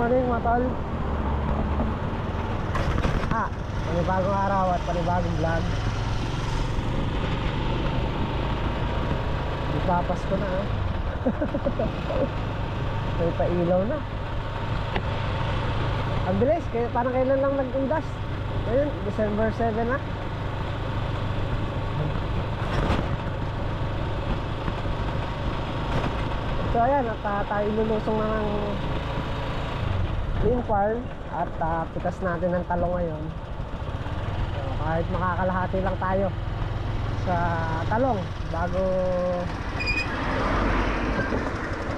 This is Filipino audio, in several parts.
morning mga tol. Panibagong araw at panibagong vlog. Ipapas ko na may pailaw na. Ang bilis, parang kailan lang nag-undas. Ayun, December 7 na. So ayan, at tayo lulusong na ng Lynn Farm. At pitas natin ng talong ngayon. So, kahit makakalahati lang tayo sa talong bago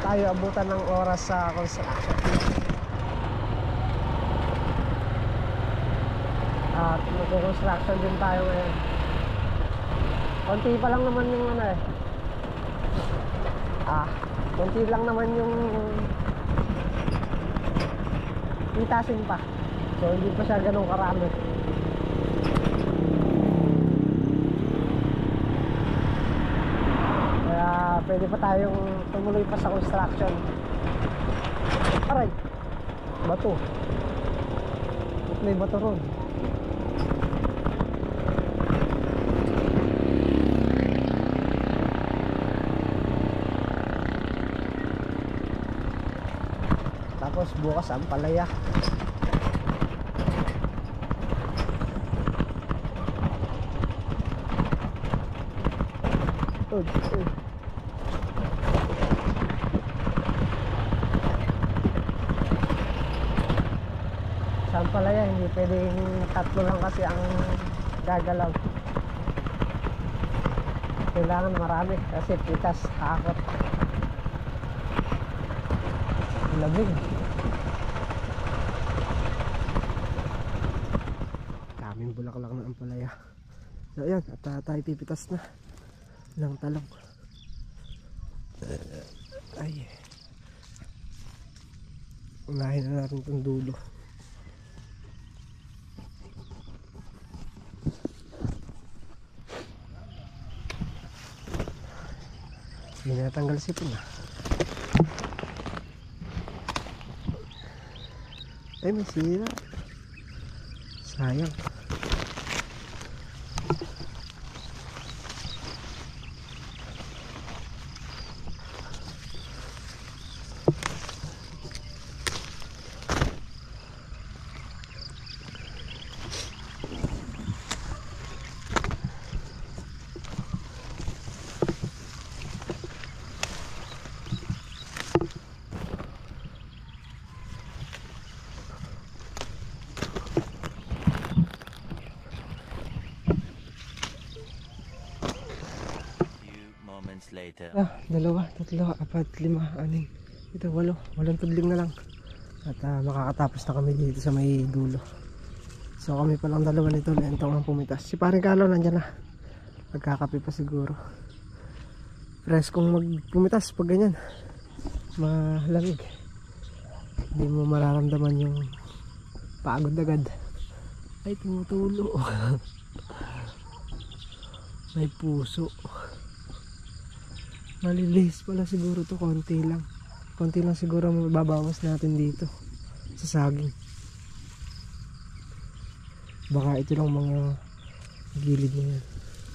tayo abutan ng oras sa construction. At magko-construction din tayo ngayon. Konti pa lang naman yung konti lang naman yung itasin pa. So hindi pa siya ganun karami. Kaya pwede pa tayong tumuloy pa sa construction. Aray, bato. May bato ron. Tapos bukas ang palaya. Saan palaya, hindi pwedeng tatlo lang kasi ang gagalaw. Kailangan marami kasi pitas, hakot. Lamig. Daming bulaklak na ang palaya. So ayan, at tayo pipitas na ng talong. Ay, unahin na natin itong dulo. Hindi na natanggal sipon na. Ay, may sira. Sayang. Later. 2, 3, 4, 5, 6, 7, 8 tudling na lang. At makakatapos na kami dito sa may dulo. So kami pa lang dalawa nito na entong ang pumitas. Si paring Carlo nandyan na. Magkakape pa siguro. Preskong magpumitas pag ganyan. Malamig. Hindi mo mararamdaman yung pagod agad. Ay, tumutulo. May puso. Malilihis pala siguro to, konti lang siguro mababawas natin dito sa saging. Baka ito lang mga gilid na yan.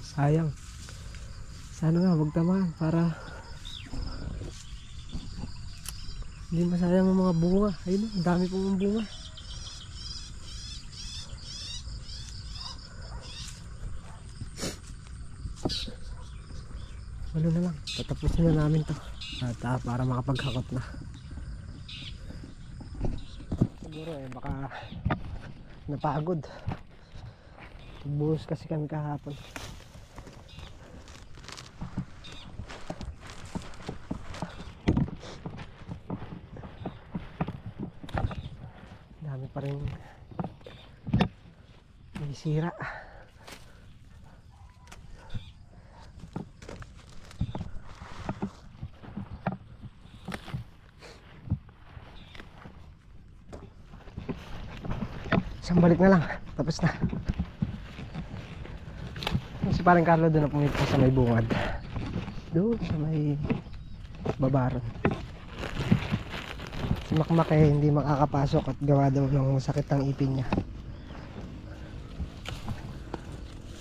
Sayang, sana nga wag tamaan para hindi masayang ang mga bunga. Ayun, ang dami pong bunga. Ano na lang, tatapusin na namin to at para makapaghakot na. Siguro baka napagod. Buhos kasi kami kahapon. Dami pa rin may sira. Isang balik na lang, tapos na. Si parang Carlo doon na pumunta sa may bungad. Doon sa may babaron. makmak eh, hindi makakapasok at gawa daw ng sakit ng ipin niya.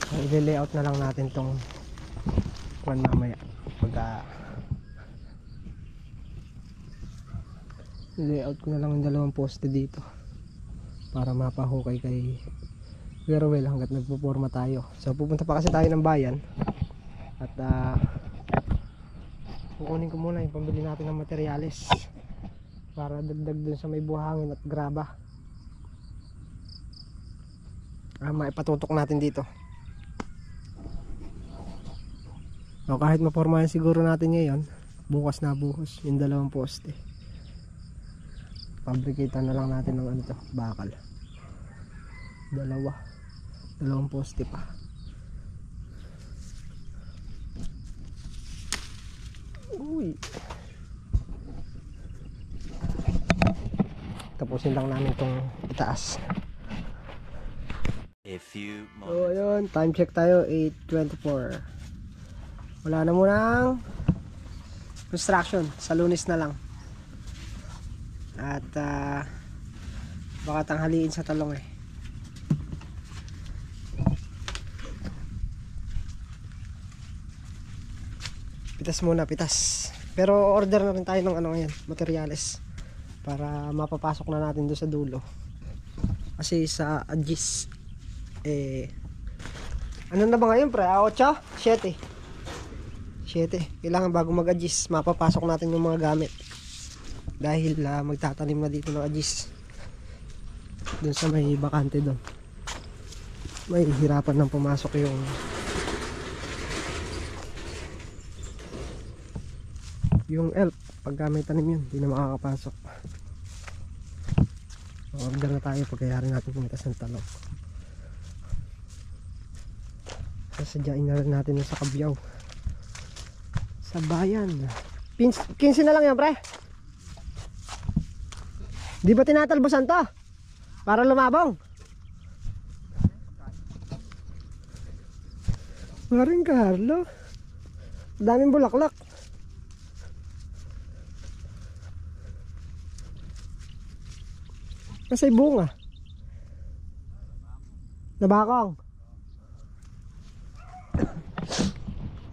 So, i-layout na lang natin tong kwan mamaya pagka i-layout ko na lang yung dalawang poste dito para mapahukay kay Verwell hanggat nagpuporma tayo. So pupunta pa kasi tayo ng bayan at kukunin ko muna yung pambili natin ng materyales para dagdag dun sa may buhangin at graba. Maipatutok natin dito. O kahit mapormahan siguro natin ngayon, bukas na buhos yung dalawang poste. Fabricate na lang natin ng ano to, bakal. Dalawang poste pa. Uy. Tapusin lang namin itong itaas. A few So moments. ayun, time check tayo, 8:24. Wala na munang construction, sa Lunes na lang. At baka tanghaliin sa Talong eh. Pitas muna, pitas. Pero order na rin tayo ng ano ngayon, materyales para mapapasok na natin doon sa dulo. Kasi sa Agis ano na ba ngayon pre? 8? 7. Kailangan bago mag-Agis mapapasok natin yung mga gamit. Dahil magtatanim na dito ng Agis. Doon sa may bakante doon. May hirapan ng pumasok yung elf. Pag may tanim yun, hindi na makakapasok. Order na tayo pagkayari natin pumitas ng talong. Sasadyain na rin natin sa Kabyaw. Sa bayan. 15 na lang yan pre. Di ba tinatalbosan to? Para lumabong. Maring Carlo. Daming bulaklak. Kasi bunga. Nabakong.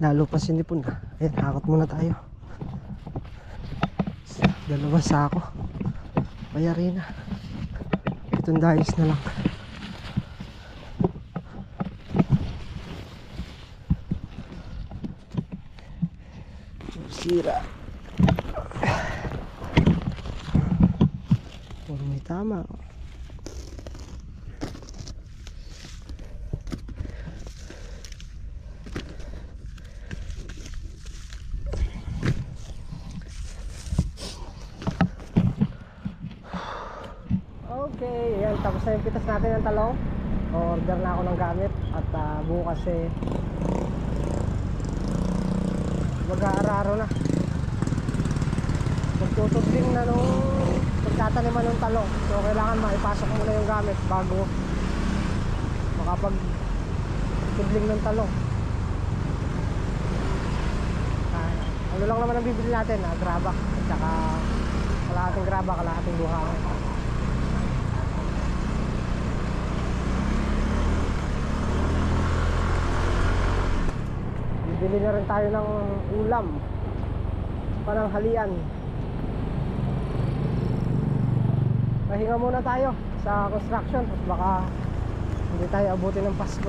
Lalo pa sinipon na. Ayan, hakot muna tayo. 2 sako. Bayarin na. Itong dahis na lang. Sira. Puro may tama. Okay, ayan, tapos na yung pitas natin ng talong. Order na ako ng gamit. At bukas mag-aararo na. Magtutudling na nung pagtataniman ng talong. So kailangan maipasok muna yung gamit bago makapag-tudling ng talong. Ano lang naman ang bibili natin, graba. At saka kalahating graba, kalahating buhangin. Bili na rin tayo ng ulam, pananghalian. Pahinga muna tayo sa construction at baka hindi tayo abutin ng Pasko.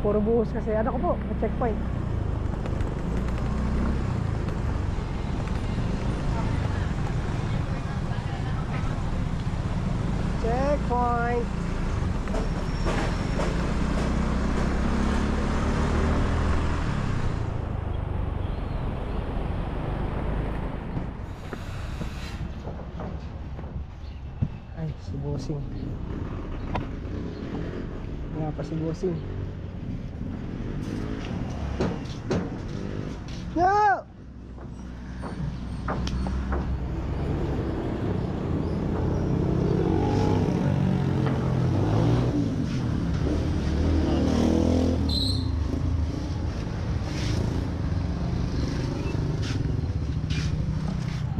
Puro buhos kasi. Ano ko po? Checkpoint. Checkpoint. Si Bossing. Nga pa si Bossing. No!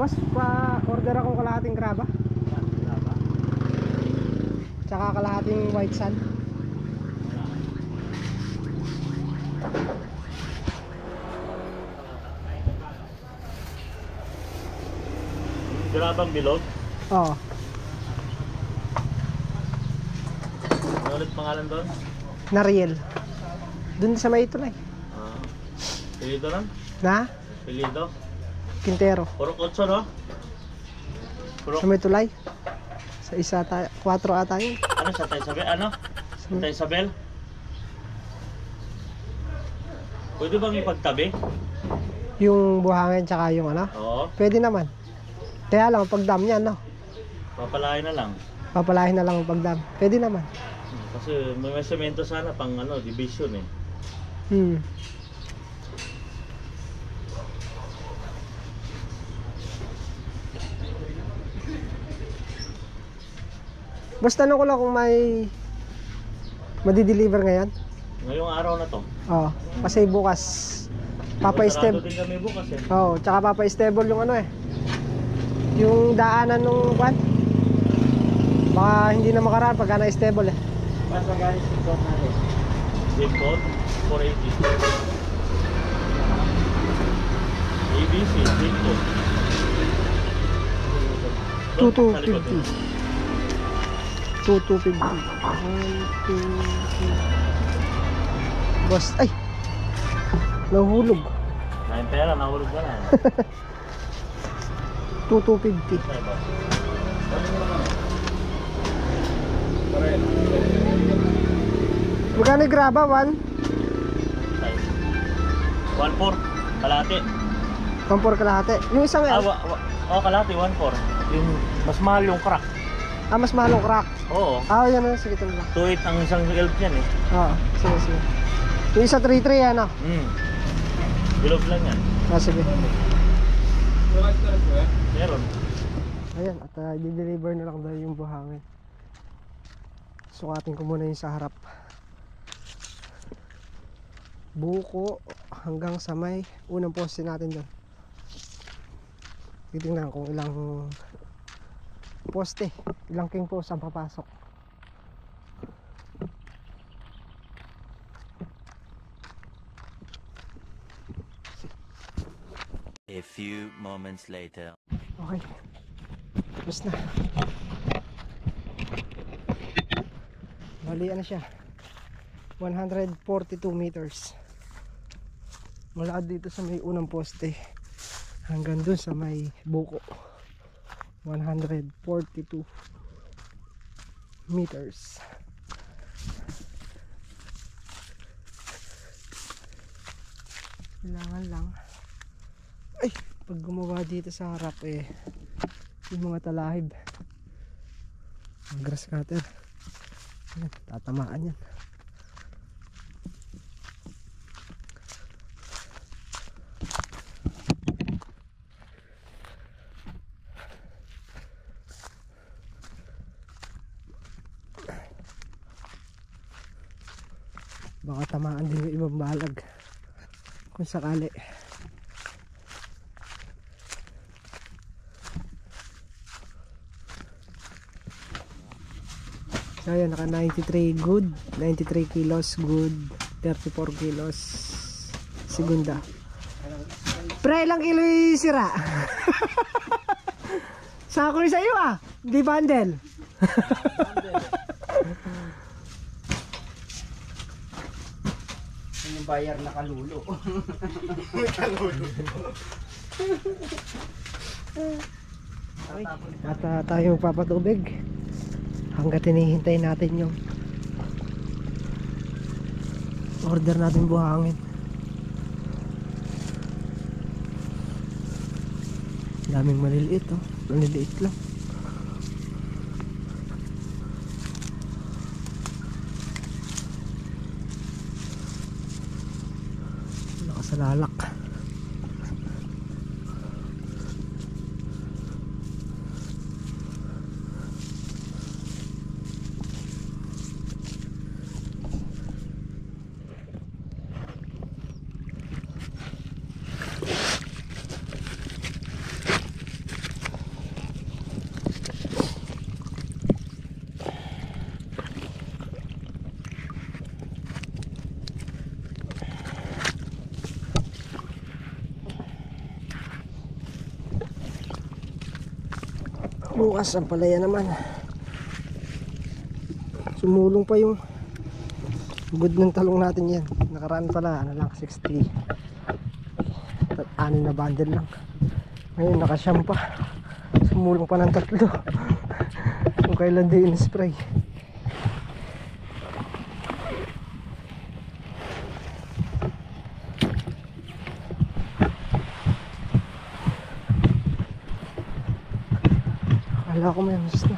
Boss, pa-order akong kalahating graba. Tsaka kalahating white sand. Grabang bilog? Oo. Ano ulit pangalan doon? Nariel. Doon sa may tulay. Pilido lang? Na? Pilido? Quintero. Puro 8 no? Puro... Sa may tulay. Sa isa tayo. 4 ata yun. Ano? Santa Isabel? Ano? Santa Isabel? Pwede bang ipagtabi? Yung buhangin tsaka yung ano? Oo. Pwede naman. Kaya lang pagdam yan, no? Papalahin na lang. Papalahin na lang ang pagdam. Pwede naman. Kasi may semento sana pang ano, division eh. Basta tanong ko lang kung may madi-deliver ngayon. Ngayong araw na to. Oo. Kasi bukas Sarado papa-stable. din kami bukas eh. Oo, tsaka papa-stable yung ano eh. Yung daanan nung kwan. Baka hindi na makaraan pagka na-stable eh. Mas magaling zip code natin. Zip code? 480. ABC, zip code. 2250. 2250. Boss, ay! Nahulog. Nahin pera, nahulog ka na. 2250. Magkano yung graba? 1? 1.4, kalahati. 1.4 kalahati. Yung isang Kalahati, 1.4. Yung mas mahal yung crack. mas mahal yung crack. Oo. Yan na. Sige, ito na lang. 2.8 ang isang elf niyan eh. Oo, sige. Yung isa 3.3 ano? Bilog lang yan. Sige. Meron. Ayan, at i-deliver na lang daw yung buhangin. Sukatin ko muna yung sa harap. Buko hanggang sa may unang poste natin doon. Titingnan kung ilang poste, ilang king post ang papasok. A few moments later. Okay. Tapos na. Bali ano siya? 142 meters. Mula dito sa may unang poste hanggang dun sa may buko. 142 meters. Kailangan lang pag gumawa dito sa harap yung mga talahib, grass cutter, ayan, tatamaan yan. Baka tamaan din yung ibang balag kung sakali. So ayan, naka 93 good, 93 kilos good, 34 kilos segunda. Pre, ilang kilo yung sira? Sako rin sa iyo di bundle. Yung bayar na kalulo. Kalulo. At tayo magpapatubig hanggat hinihintay natin yung order natin buhangin. Daming maliliit maliliit lang. Nakasalalak. bukas ang palaya naman. Sumulong pa yung good ng talong natin yan. Nakaraan pala ano lang 60. Anin na bundle lang. Ngayon nakasyam pa. Sumulong pa ng 3. Kung kailan din in-spray. Akala ko may mas na.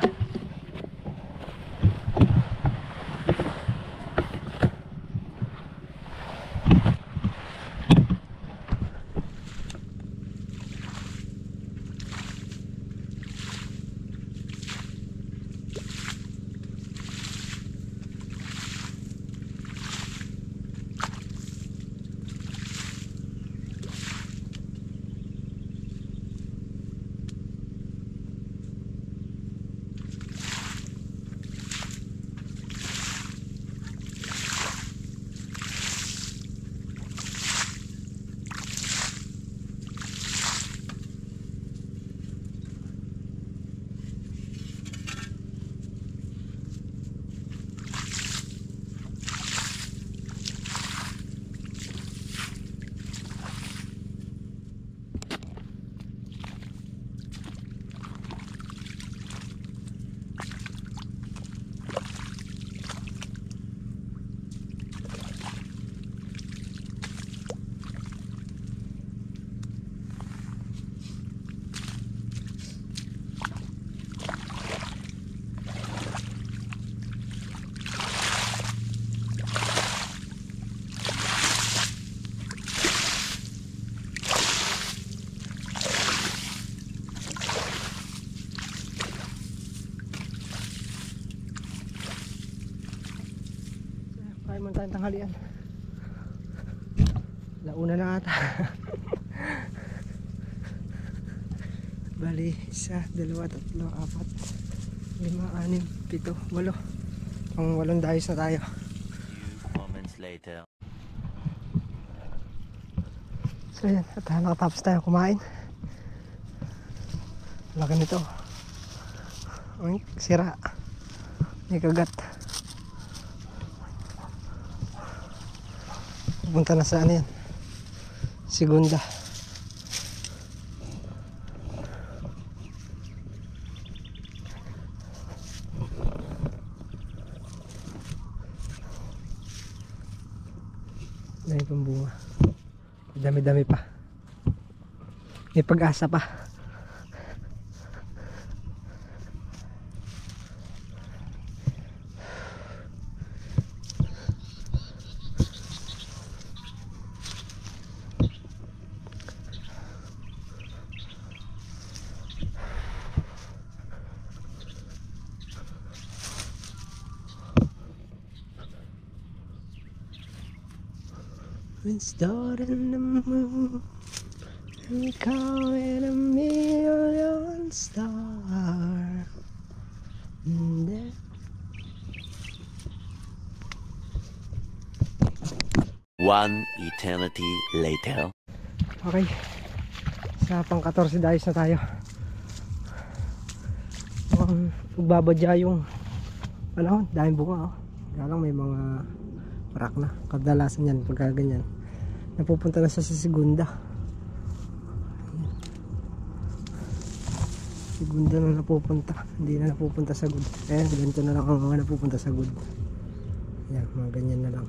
Kaya man tayong tanghalian. Launa na ata. Bali, 1, 2, 3, 4, 5, 6, 7, 8. Pang 8 dayos na tayo. Few moments later. So yan, at nakatapos tayo kumain. Laki nito. Ay, sira. May kagat. Punta na sa ano yan, Segunda. Dami pang bunga. Dami-dami pa. May pag-asa pa. When starting the moon, we call it 1,000,000 star. And then One eternity later. okay, sa pang 14 dayos na tayo. Magbabadya yung panahon, dahil bunga. Kaya lang may mga parak na. Kadalasan yan pagka ganyan napupunta na sa Segunda. Segunda na napupunta, hindi na napupunta sa good. Ayan, ganito na lang ang mga napupunta sa good. Yan, mga ganyan na lang.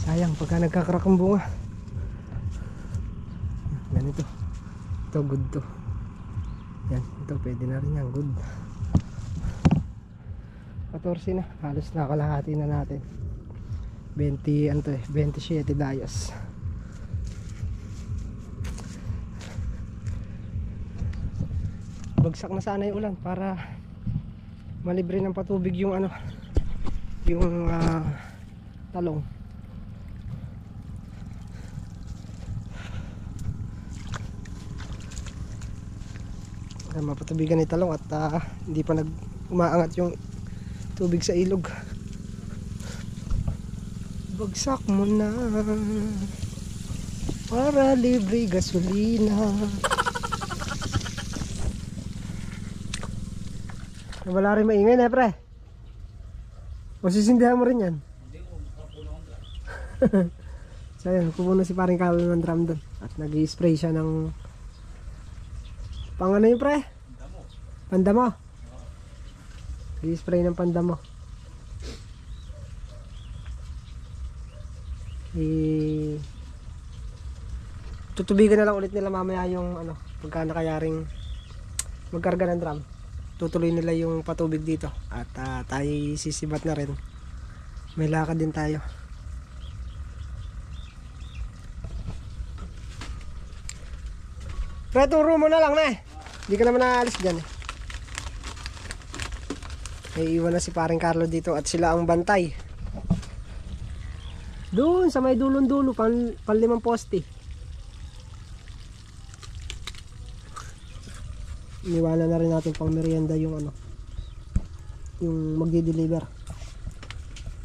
Sayang pagka nagkakarak ang bunga. Ganito. Ito good to. Yan, ito pwede na rin yan, good. 14 na, halos nakalahati na natin. 27 dayos. Bagsak na sana yung ulan para malibre ng patubig yung ano, yung talong. Mapatubigan ni talong at hindi pa umaangat yung tubig sa ilog. Bagsak mo na para libre gasolina. Wala rin maingay na pre. O sisindihan mo rin yan. So yun, pupuno si paring Carlo ng drum doon. At nag-i-spray siya ng pang ano yun pre? Pandamo. Nag-i-spray ng pandamo. Tutubigan na lang ulit nila mamaya yung ano, pagka nakayaring magkarga ng drum. Tutuloy nila yung patubig dito at tayo sisibat na rin. May lakad din tayo. Pre, turo mo na lang na eh. Hindi ka naman naalis dyan eh. May iwan na si paring Carlo dito at sila ang bantay. Doon sa may dulon-dulo, panlimang poste. Iniwanan na rin natin pang merienda yung ano, yung magdi-deliver.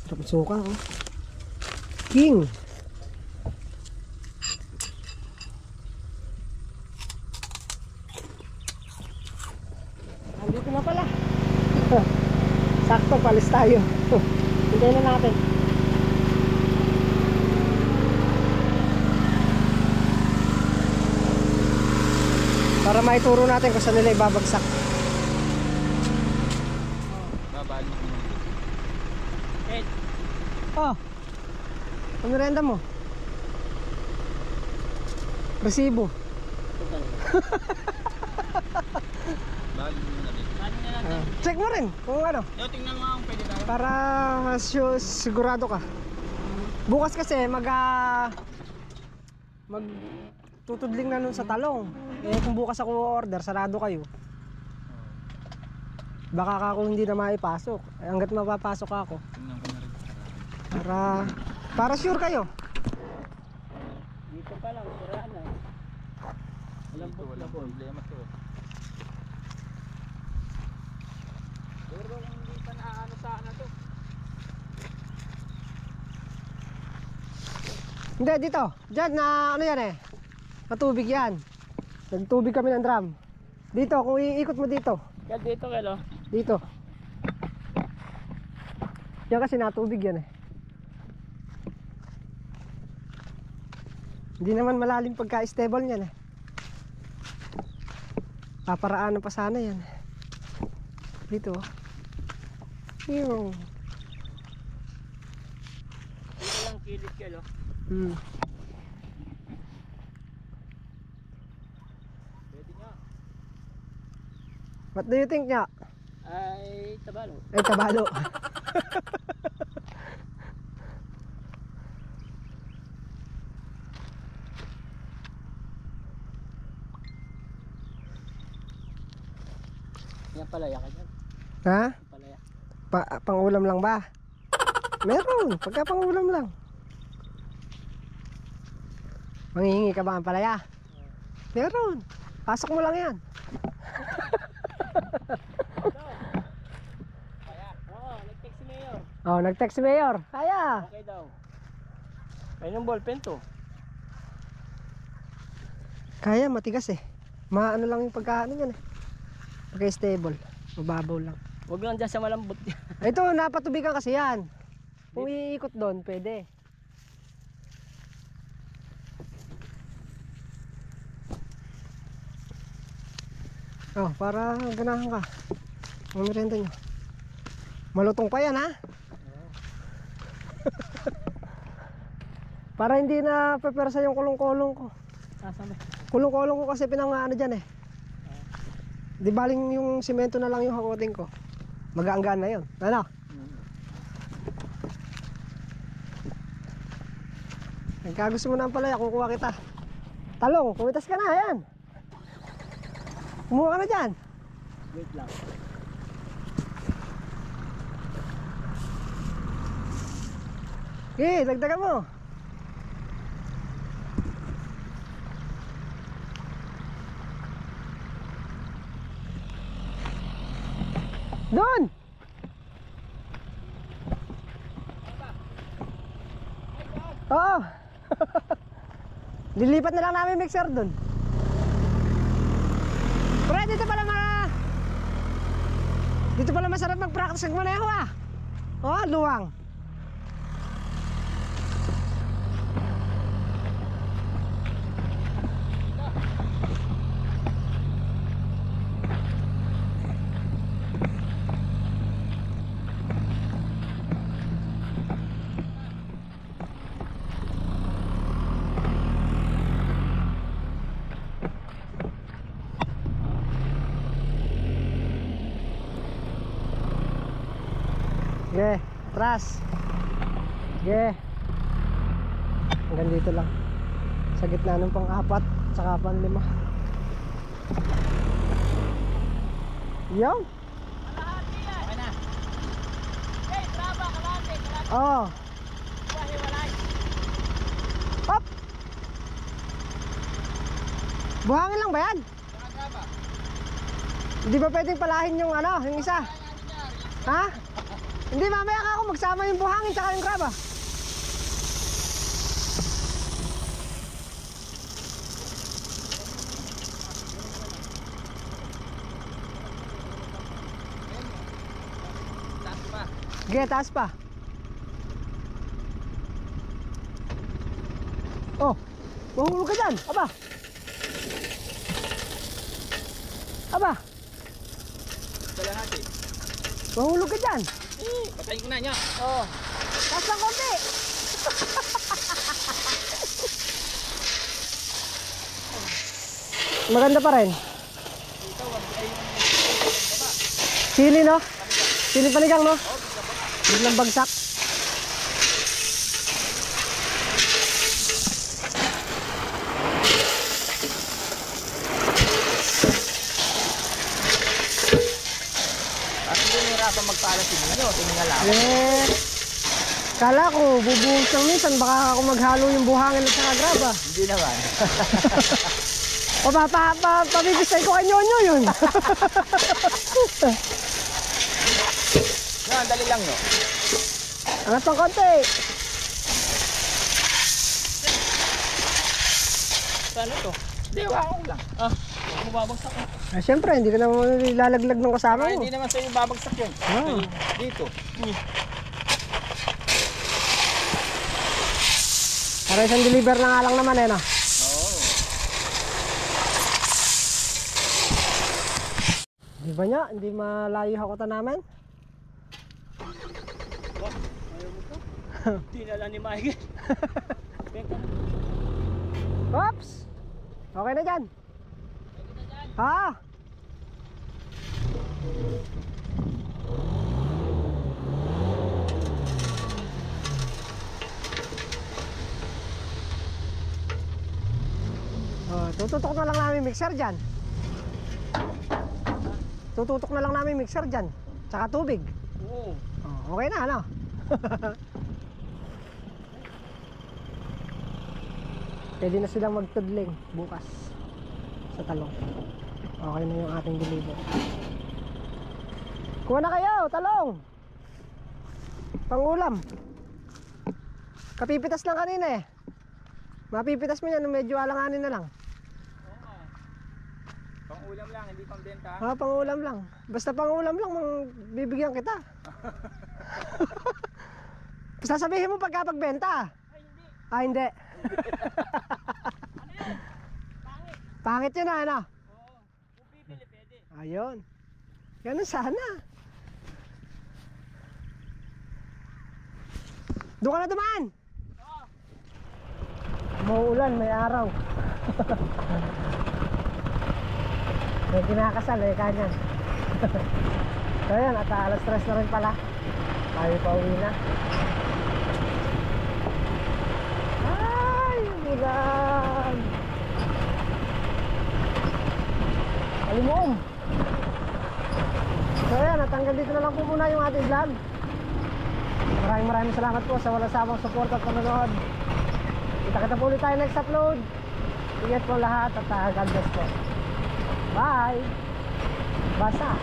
Sarap suka, oh. King. Andito na pala. Sakto, palis tayo. Hintayin na natin. Para maituro natin kung saan nila ibabagsak. Babalik mo. Eh, Oh, ang merenda mo. Resibo. balik mo na dito. Balik na natin. Check mo rin kung ano. Yo, tingnan mo kung pwede tayo. Para sigurado ka. Bukas kasi tutudling na nun sa talong. Eh kung bukas ako order, sarado kayo. Baka ako hindi na maipasok. Eh, hanggat mapapasok ako. Tingnan ko na rin. Para sure kayo. Dito pa lang, siraan na. Walang problema to. Pero hindi pa naaano sana to. Hindi, dito. Diyan na ano yan eh. Matubig yan. Nagtubig kami ng drum. Dito, kung iikot mo dito. Kaya dito kalo. Dito. Yan kasi natubig yan eh. Hindi naman malalim pagka-stable niyan eh. Paparaanan pa sana yan. Dito. Yung. Dito lang kilit kalo. Pwede nga. What do you think niya? Ay, tabalo. Ay, tabalo. Yan palaya ka dyan. Ha? Palaya. Pangulam lang ba? Meron. Pagka pangulam lang. Manghihingi ka ba ang palaya? Meron. Pasok mo lang yan. Kaya, oo, nag-text si Mayor. Oh, nag-text si Mayor. Kaya. Okay daw. May nung ballpen to. Kaya, matigas eh. Maano lang yung pagkaano yan eh. Pagka-stable. Mababaw lang. Huwag lang dyan sa malambot. Ito, napatubigan kasi yan. Kung iikot doon, pwede. Oh, para ganahan ka. Ang merenda nyo. Malutong pa yan ha. Para hindi na pepersa yung kulong-kulong ko. Sasama. Kulong-kulong ko kasi pinangaano dyan eh. Di baling yung simento na lang yung hakotin ko. Magaanggaan na yun. Ano? Nagka gusto mo na ang palaya, kukuha kita. Talong, kumitas ka na, ayan. Kumuha ka na dyan. Wait lang. Okay, dagdagan mo. Doon! Oo. Lilipat na lang namin mixer doon. Pero dito pala mga Dito pala masarap mag-practice ng maneho ah. Oh, luwang. Ge, atras. Ge. Hanggang dito lang. Sa gitna ng pang-4 saka pang-5. Yo. Okay na. Hey, traba, kalate. Oh. Hop. Buhangin lang ba yan? Hindi ba pwedeng palahin yung ano, yung isa? Ha? Hindi, mamaya ka ako magsama yung buhangin tsaka yung kraba. Sige, taas pa. Oh, mahulog ka dyan. Aba. Aba. Kalahati. Mahulog ka dyan. Patayin ko na niya. Oh. Taas lang konti. Maganda pa rin. Sili no? Sili panigang no? Biglang bagsak. At hindi nahirapan magpalasin ninyo. Tingnan lang. Eh, kala ko bubuhos lang minsan. Baka ako maghalo yung buhangin at saka graba. Hindi naman. O papibistay ko kay Nyonyo yun. Yan, dali lang no. Angat pang konti. Saan ito? Hindi, ako lang. Ah, mababagsak ko. Ah, syempre, hindi ka naman ilalaglag ng kasama mo. Hindi naman sa'yo babagsak yun. Ah. Dito. Para isang deliver na nga lang naman eh no? Oo. Di ba niya? Hindi malayo hakutan namin? Dinala ni Michael. Oops! Okay na dyan. Ha? Oh, tututok na lang namin mixer dyan. Tututok na lang namin mixer dyan. Tsaka tubig. Oo. Oh, okay na ano? Pwede na silang magtudling bukas sa talong. Okay na yung ating deliver. Kuha na kayo, talong! Pangulam. Kapipitas lang kanina eh. Mapipitas mo yan, medyo alanganin na lang. Pang-ulam lang, hindi pang-benta. Ha, pangulam lang. Basta pangulam lang, bibigyan kita. Sasabihin mo pagkapagbenta. Ay, hindi. Pangit yun ano? Oo. Kung bibili, pwede. Ayun. Ganun sana. Doon ka na dumaan. Oo. Mauulan, may araw. May kinakasal eh, kanyan. So yan, at alas 3 na rin pala. Tayo pa uwi na. Ay, ulan. Alimuong. So yan, at hanggang dito na lang po muna yung ating vlog. Maraming salamat po sa walang samang support at panonood. Kita-kita po ulit tayo next upload. Ingat po lahat at God bless po. Bye! Basa!